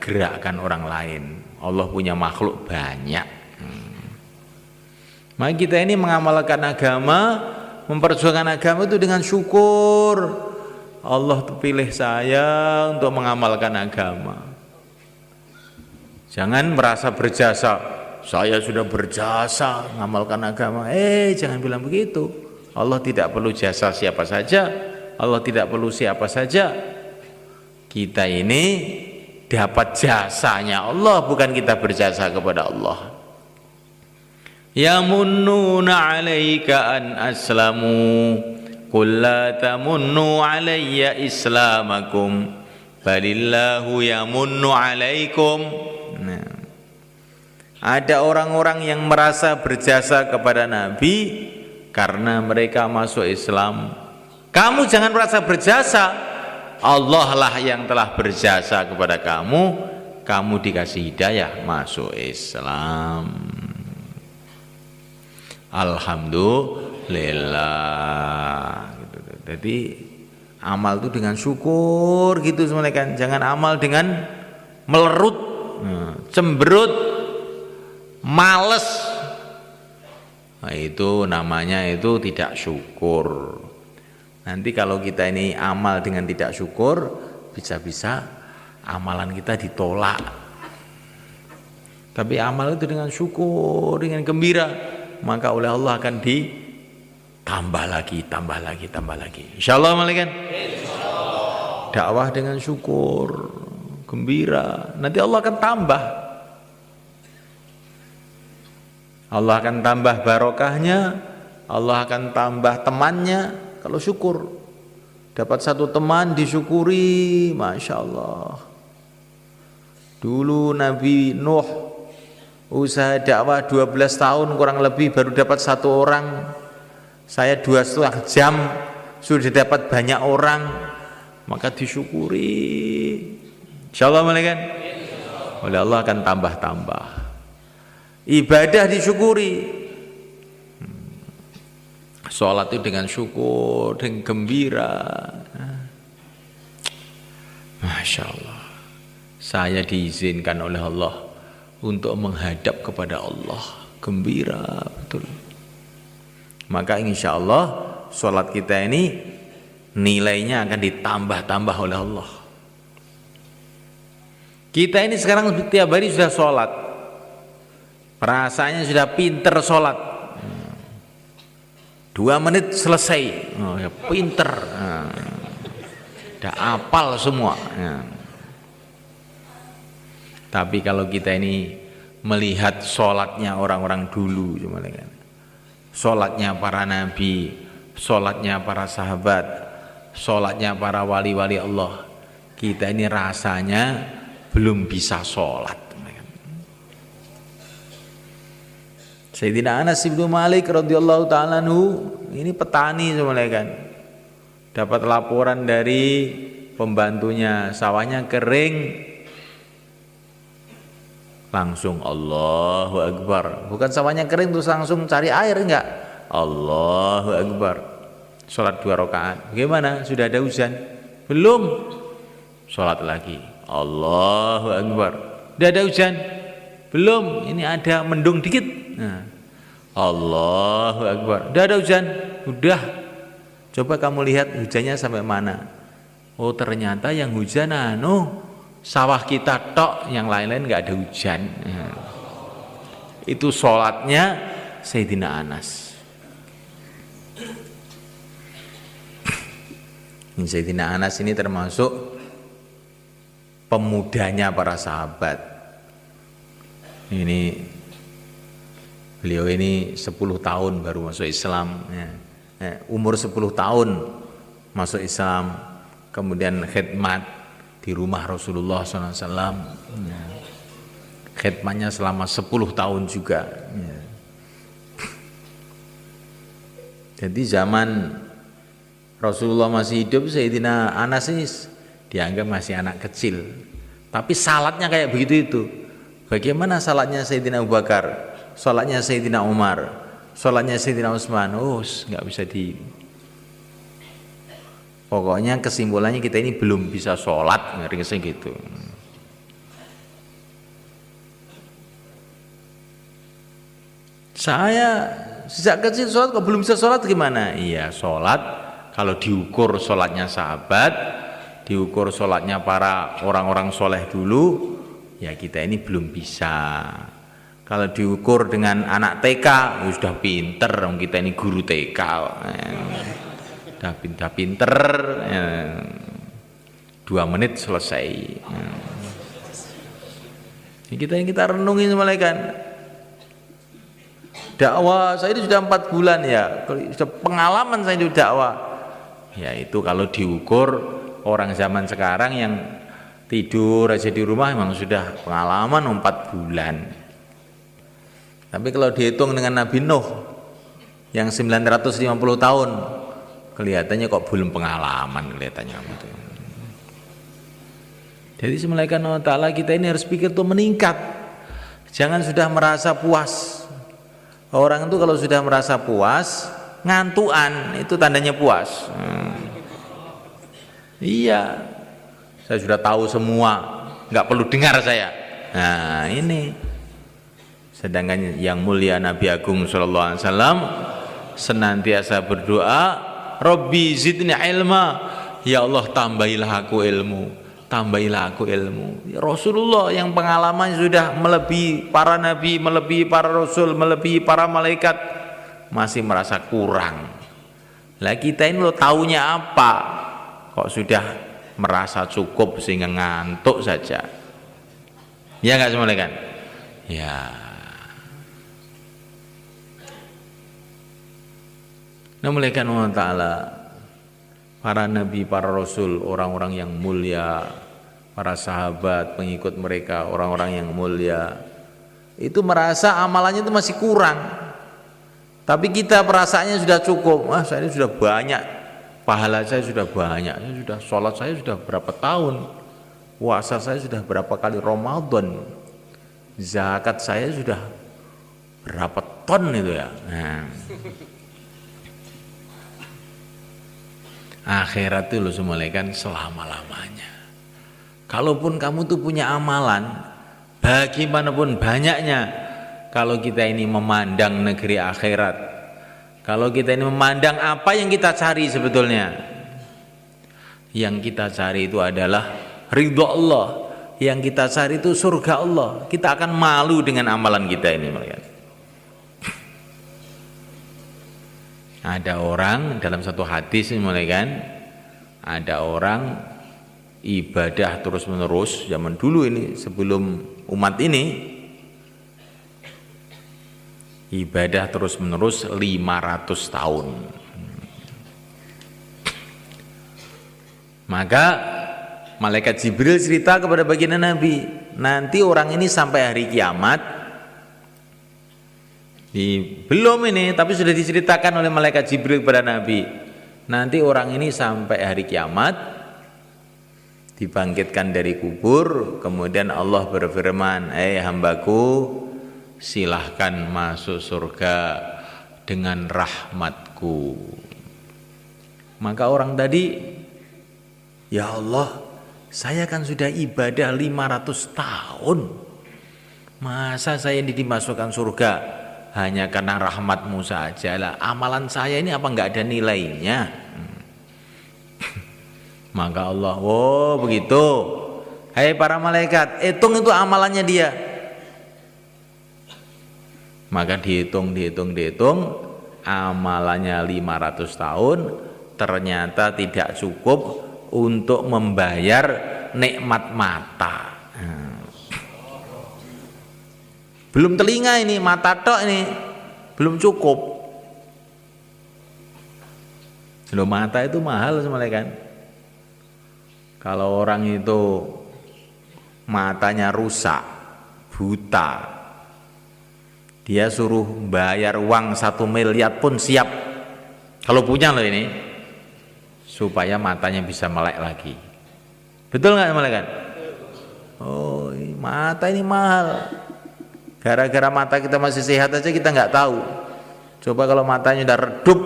gerakkan orang lain. Allah punya makhluk banyak. Maka kita ini mengamalkan agama, memperjuangkan agama itu dengan syukur. Allah pilih saya untuk mengamalkan agama. Jangan merasa berjasa. Saya sudah berjasa mengamalkan agama. Jangan bilang begitu. Allah tidak perlu jasa siapa saja. Allah tidak perlu siapa saja. Kita ini dapat jasanya Allah, bukan kita berjasa kepada Allah. Yamunnuna 'alaika an aslamu qul la tamunnu 'alayya islamakum balillahu yamunnu 'alaikum. Nah, ada orang-orang yang merasa berjasa kepada Nabi karena mereka masuk Islam. Kamu jangan merasa berjasa, Allah lah yang telah berjasa kepada kamu. Kamu dikasih hidayah masuk Islam. Alhamdulillah. Jadi amal itu dengan syukur gitu semuanya kan. Jangan amal dengan melerut, cemberut, males. Nah, itu namanya itu tidak syukur. Nanti kalau kita ini amal dengan tidak syukur, bisa-bisa amalan kita ditolak. Tapi amal itu dengan syukur, dengan gembira, maka oleh Allah akan ditambah lagi, tambah lagi, tambah lagi. Insyaallah malaikat. Dakwah dengan syukur, gembira, nanti Allah akan tambah. Allah akan tambah barokahnya, Allah akan tambah temannya. Kalau syukur, dapat satu teman disyukuri, Masya Allah. Dulu Nabi Nuh usaha dakwah 12 tahun kurang lebih baru dapat satu orang. Saya 2,5 jam sudah dapat banyak orang, maka disyukuri. Insyaallah malaikat. Oleh Allah akan tambah-tambah. Ibadah disyukuri. Sholat itu dengan syukur, dengan gembira. Masya Allah. Saya diizinkan oleh Allah untuk menghadap kepada Allah, gembira betul. Maka insya Allah sholat kita ini nilainya akan ditambah-tambah oleh Allah. Kita ini sekarang tiap hari sudah sholat, perasaannya sudah pinter sholat, 2 menit selesai, ya pinter, udah apal semua. Tapi kalau kita ini melihat sholatnya orang-orang dulu, sholatnya para nabi, sholatnya para sahabat, sholatnya para wali-wali Allah, kita ini rasanya belum bisa sholat. Sayyidina Anas bin Malik radhiyallahu ta'ala anhu, ini petani semuanya kan, dapat laporan dari pembantunya, sawahnya kering, langsung Allahu Akbar. Bukan sawahnya kering terus langsung cari air, enggak, Allahu Akbar. Sholat 2 rakaat. Bagaimana? Sudah ada hujan? Belum. Sholat lagi, Allahu Akbar. Sudah ada hujan? Belum. Ini ada mendung dikit. Nah, Allahu Akbar. Sudah ada hujan? Udah. Coba kamu lihat hujannya sampai mana. Oh, ternyata yang hujan sawah kita tok, yang lain-lain nggak ada hujan. Itu sholatnya Sayyidina Anas. Sayyidina Anas ini termasuk pemudanya para sahabat. Ini beliau ini 10 tahun baru masuk Islam ya. Umur 10 tahun masuk Islam, kemudian khidmat di rumah Rasulullah SAW ya. Khidmatnya selama 10 tahun juga ya. Jadi zaman Rasulullah masih hidup, Sayyidina Anas ini dianggap masih anak kecil, tapi salatnya kayak begitu itu. Bagaimana salatnya Sayyidina Abu Bakar, salatnya Sayyidina Umar, salatnya Sayyidina Utsman, nggak bisa di. Pokoknya kesimpulannya kita ini belum bisa sholat, ngerti gitu. Saya sejak kecil sholat kok belum bisa sholat gimana? Iya, sholat kalau diukur sholatnya sahabat, diukur sholatnya para orang-orang soleh dulu, ya kita ini belum bisa. Kalau diukur dengan anak TK, ya sudah pinter, kita ini guru TK. Udah pinter, 2 menit selesai. Kita renungin malaikat. Dakwah saya itu sudah 4 bulan ya, sudah pengalaman saya itu dakwah. Ya itu kalau diukur orang zaman sekarang yang tidur aja di rumah memang sudah pengalaman 4 bulan. Tapi kalau dihitung dengan Nabi Nuh yang 950 tahun, kelihatannya kok belum pengalaman kelihatannya gitu. Jadi semalakan Allah Ta'ala kita ini harus pikir tuh meningkat. Jangan sudah merasa puas. Orang itu kalau sudah merasa puas, ngantuan itu tandanya puas. Iya, saya sudah tahu semua, nggak perlu dengar saya. Nah ini, sedangkan yang mulia Nabi Agung Sallallahu Alaihi Wasallam senantiasa berdoa, Robbi zidni ilma, ya Allah tambahilah aku ilmu, tambahilah aku ilmu. Ya Rasulullah yang pengalaman sudah melebihi para nabi, melebihi para rasul, melebihi para malaikat, masih merasa kurang. Lah kita ini lo taunya apa? Kok sudah merasa cukup sehingga ngantuk saja. Ya enggak semuanya kan? Ya. Nah, malaikat Allah Ta'ala, para nabi, para rasul, orang-orang yang mulia, para sahabat, pengikut mereka, orang-orang yang mulia, itu merasa amalannya itu masih kurang. Tapi kita perasaannya sudah cukup. Saya ini sudah banyak, pahala saya sudah banyak, saya sudah sholat saya sudah berapa tahun, puasa saya sudah berapa kali Ramadan, zakat saya sudah berapa ton itu ya. Nah. Akhirat itu loh semalekan selama-lamanya. Kalaupun kamu tuh punya amalan, bagaimanapun banyaknya, kalau kita ini memandang negeri akhirat, kalau kita ini memandang apa yang kita cari sebetulnya, yang kita cari itu adalah ridho Allah, yang kita cari itu surga Allah. Kita akan malu dengan amalan kita ini, melihat. Ada orang dalam satu hadis mulai kan, ada orang ibadah terus menerus zaman dulu ini sebelum umat ini, ibadah terus menerus 500 tahun. Maka malaikat Jibril cerita kepada baginda Nabi, nanti orang ini sampai hari kiamat. Belum ini, tapi sudah diceritakan oleh malaikat Jibril kepada Nabi. Nanti orang ini sampai hari kiamat dibangkitkan dari kubur, kemudian Allah berfirman, hambaku, silahkan masuk surga dengan rahmatku. Maka orang tadi, ya Allah, saya kan sudah ibadah 500 tahun, masa saya ini dimasukkan surga hanya karena rahmatmu saja lah? Amalan saya ini apa enggak ada nilainya? Maka Allah, oh begitu, hai para malaikat, hitung itu amalannya dia. Maka dihitung, amalannya 500 tahun, ternyata tidak cukup untuk membayar nikmat mata. Belum telinga ini, mata tok ini, belum cukup. Loh, mata itu mahal sebenarnya kan. Kalau orang itu matanya rusak, buta, dia suruh bayar uang 1 miliar pun siap, kalau punya loh ini, supaya matanya bisa melek lagi. Betul nggak malaikat? Oh, mata ini mahal. Gara-gara mata kita masih sehat aja kita nggak tahu. Coba kalau matanya udah redup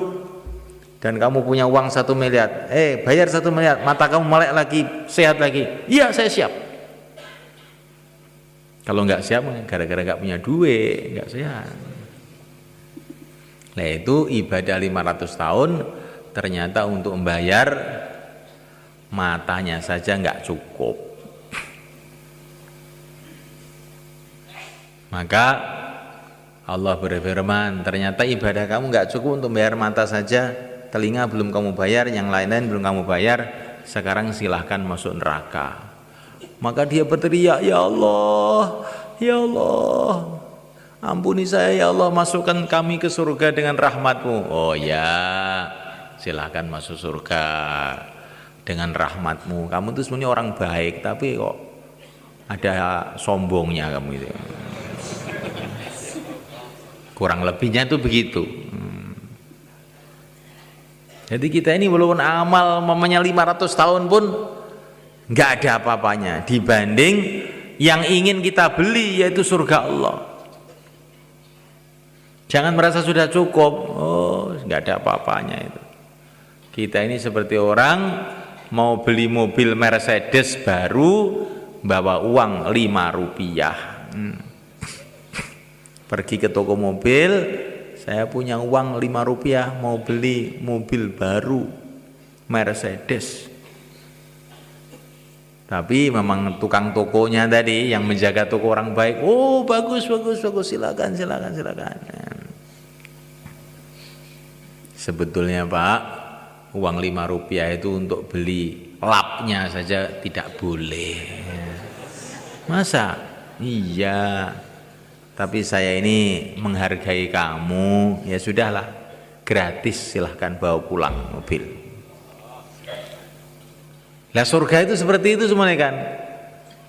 dan kamu punya uang 1 miliar, bayar 1 miliar, mata kamu melek lagi, sehat lagi. Iya, saya siap. Kalau nggak siap, gara-gara nggak punya duit, nggak sehat. Nah itu ibadah 500 tahun, ternyata untuk membayar matanya saja nggak cukup. Maka Allah berfirman, ternyata ibadah kamu nggak cukup untuk bayar mata saja, telinga belum kamu bayar, yang lain-lain belum kamu bayar, sekarang silahkan masuk neraka. Maka dia berteriak, ya Allah, ampuni saya ya Allah, masukkan kami ke surga dengan rahmatmu. Oh ya, silahkan masuk surga dengan rahmatmu. Kamu itu sebenarnya orang baik, tapi kok ada sombongnya kamu itu. Kurang lebihnya itu begitu. Jadi kita ini walaupun amal mamanya 500 tahun pun nggak ada apa-apanya dibanding yang ingin kita beli, yaitu surga Allah. Jangan merasa sudah cukup, nggak ada apa-apanya itu. Kita ini seperti orang mau beli mobil Mercedes baru, bawa uang 5 rupiah. Pergi ke toko mobil, saya punya uang 5 rupiah mau beli mobil baru Mercedes. Tapi memang tukang tokonya tadi yang menjaga toko orang baik, oh bagus, silakan. Sebetulnya Pak, uang 5 rupiah itu untuk beli lapnya saja tidak boleh. Masa? Iya. Tapi saya ini menghargai kamu, ya sudahlah, gratis, silahkan bawa pulang mobil. Lah surga itu seperti itu semuanya kan.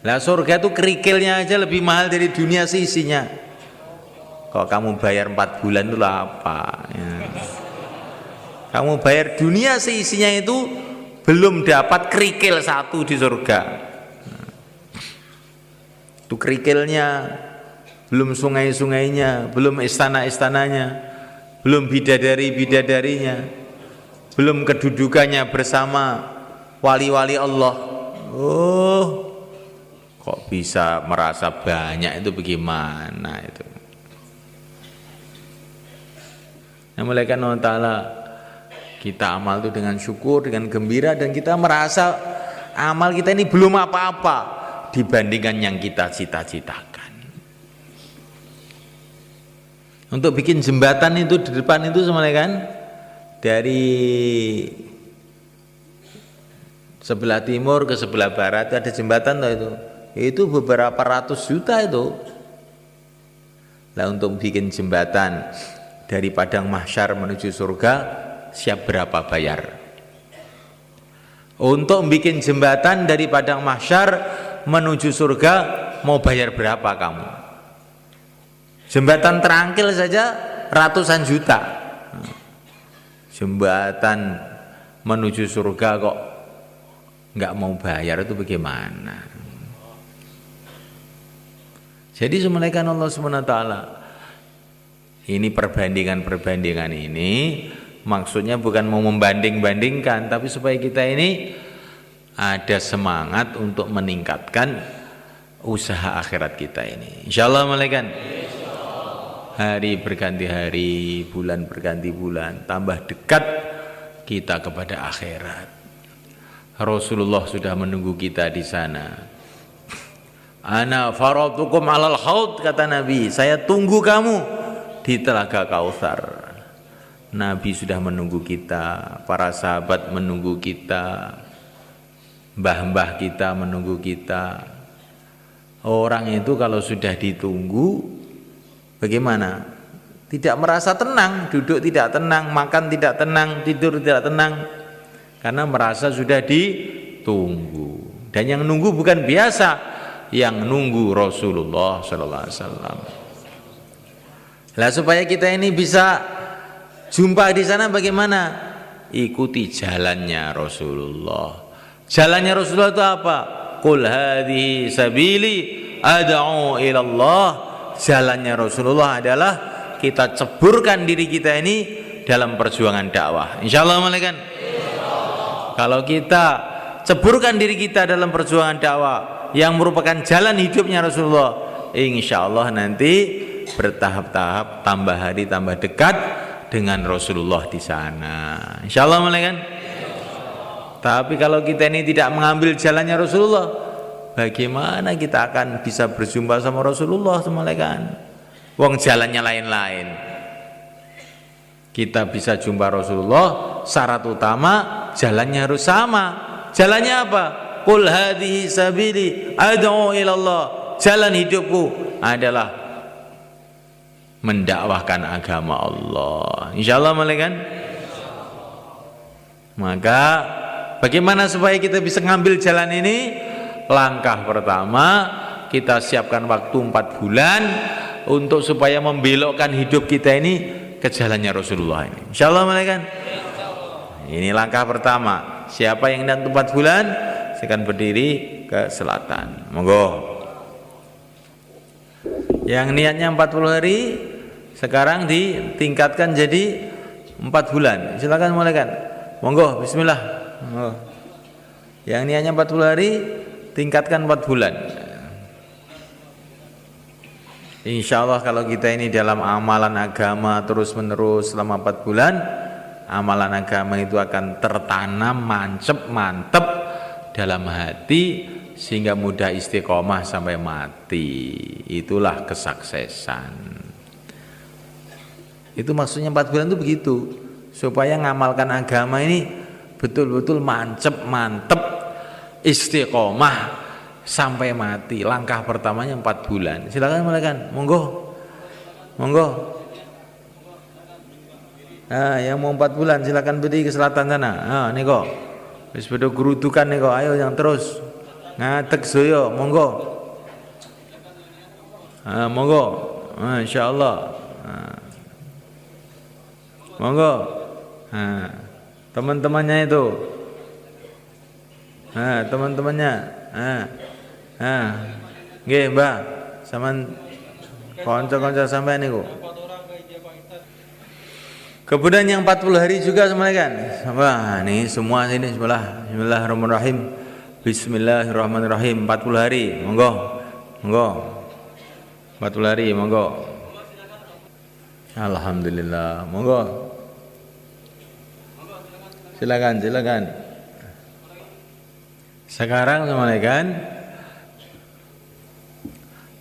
Lah surga itu kerikilnya aja lebih mahal dari dunia seisinya. Kalau kamu bayar 4 bulan itu apa ya. Kamu bayar dunia seisinya itu belum dapat kerikil 1 di surga. Itu kerikilnya, belum sungai-sungainya, belum istana-istananya, belum bidadari-bidadarinya, belum kedudukannya bersama wali-wali Allah. Oh, kok bisa merasa banyak itu bagaimana itu? Nah, malaikat Allah Ta'ala, kita amal itu dengan syukur, dengan gembira, dan kita merasa amal kita ini belum apa-apa dibandingkan yang kita cita-citakan. Untuk bikin jembatan itu di depan itu semuanya kan, dari sebelah timur ke sebelah barat ada jembatan itu beberapa ratus juta itu. Nah untuk bikin jembatan dari padang mahsyar menuju surga siap berapa bayar? Untuk bikin jembatan dari padang mahsyar menuju surga mau bayar berapa kamu? Jembatan terangkil saja ratusan juta. Jembatan menuju surga kok nggak mau bayar, itu bagaimana? Jadi semuanya Allah SWT, ini perbandingan ini maksudnya bukan mau membanding-bandingkan, tapi supaya kita ini ada semangat untuk meningkatkan usaha akhirat kita ini. Insyaallah malaikat. Hari berganti hari, bulan berganti bulan, tambah dekat kita kepada akhirat. Rasulullah sudah menunggu kita di sana. Ana faratukum alal haud, kata Nabi, saya tunggu kamu di Telaga Kautsar. Nabi sudah menunggu kita, para sahabat menunggu kita, mbah-mbah kita menunggu kita. Orang itu kalau sudah ditunggu, bagaimana? Tidak merasa tenang, duduk tidak tenang, makan tidak tenang, tidur tidak tenang, karena merasa sudah ditunggu. Dan yang nunggu bukan biasa, yang nunggu Rasulullah Sallallahu Alaihi Wasallam. Lah supaya kita ini bisa jumpa di sana bagaimana? Ikuti jalannya Rasulullah. Jalannya Rasulullah itu apa? Qul hadhihi sabili ad'u ila Allah. Jalannya Rasulullah adalah kita ceburkan diri kita ini dalam perjuangan dakwah. Insyaallah malaikat. Kalau kita ceburkan diri kita dalam perjuangan dakwah yang merupakan jalan hidupnya Rasulullah, insyaallah nanti bertahap-tahap, tambah hari tambah dekat dengan Rasulullah di sana. Insyaallah malaikat. Tapi kalau kita ini tidak mengambil jalannya Rasulullah, bagaimana kita akan bisa berjumpa sama Rasulullah malaikat? Wong jalannya lain-lain. Kita bisa jumpa Rasulullah, syarat utama jalannya harus sama. Jalannya apa? Qul hadhihi sabili ad'u ila Allah. Jalan hidupku adalah mendakwahkan agama Allah. Insyaallah malaikat. Maka bagaimana supaya kita bisa ngambil jalan ini? Langkah pertama, kita siapkan waktu 4 bulan untuk supaya membelokkan hidup kita ini ke jalannya Rasulullah ini. Insyaallah malaikat. Ini langkah pertama. Siapa yang niat 4 bulan, silakan berdiri ke selatan. Monggo. Yang niatnya 40 hari sekarang ditingkatkan jadi 4 bulan. Silakan malaikat. Monggo, bismillah. Monggo. Yang niatnya 40 hari tingkatkan 4 bulan. Insya Allah kalau kita ini dalam amalan agama terus menerus selama 4 bulan, amalan agama itu akan tertanam mantep dalam hati sehingga mudah istiqomah sampai mati. Itulah kesuksesan. Itu maksudnya 4 bulan itu begitu, supaya ngamalkan agama ini betul-betul mantep istiqomah sampai mati. Langkah pertamanya 4 bulan. Silakan malaikat, monggo. Nah, yang mau 4 bulan silakan berdiri ke selatan sana. Ah, niko. Wis padha gerudukan niko. Ayo yang terus. Ngadeg saya, monggo. Ah, monggo. Insyaallah. Monggo. Teman-temannya itu. Teman-temannya. Nggih, Mbah. Saman kanca-kanca sampean niku. Kemudian yang 40 hari juga malaikat. Wah, nih semua sini bismillahirrahmanirrahim. Bismillahirrahmanirrahim 40 hari. Monggo. 40 hari, monggo. Alhamdulillah, monggo. Silakan. Sekarang malaikat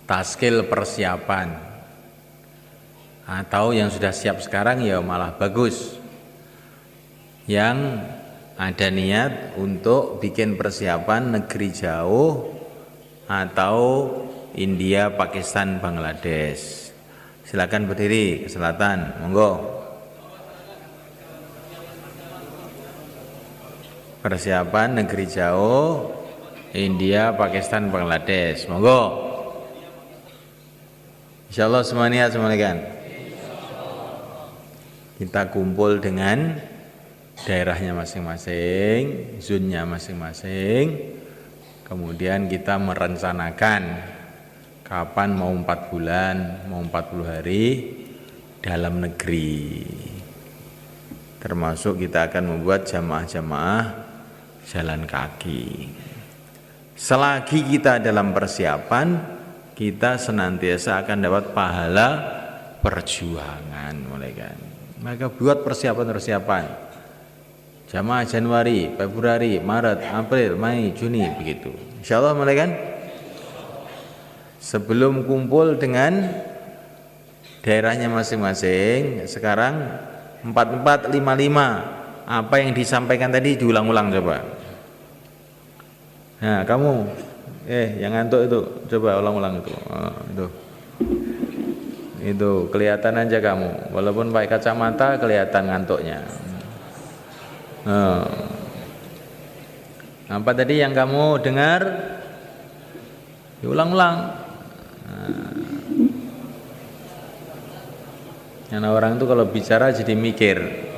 taskil persiapan. Atau yang sudah siap sekarang ya malah bagus. Yang ada niat untuk bikin persiapan negeri jauh atau India, Pakistan, Bangladesh. Silakan berdiri ke selatan, monggo. Persiapan negeri jauh India, Pakistan, Bangladesh, monggo. Insyaallah semuanya kan. Kita kumpul dengan daerahnya masing-masing, zonnya masing-masing. Kemudian kita merencanakan kapan mau 4 bulan, mau 40 hari dalam negeri. Termasuk kita akan membuat jamaah-jamaah jalan kaki. Selagi kita dalam persiapan, kita senantiasa akan dapat pahala perjuangan, malaikat. Maka buat persiapan-persiapan. Jamaah Januari, Februari, Maret, April, Mei, Juni, begitu. Insyaallah malaikat. Sebelum kumpul dengan daerahnya masing-masing. Sekarang 4455. Apa yang disampaikan tadi diulang-ulang coba. Nah, kamu yang ngantuk itu coba ulang-ulang itu. Itu kelihatan aja kamu, walaupun pakai kacamata kelihatan ngantuknya. Apa tadi yang kamu dengar? Diulang-ulang. Karena orang itu kalau bicara jadi mikir.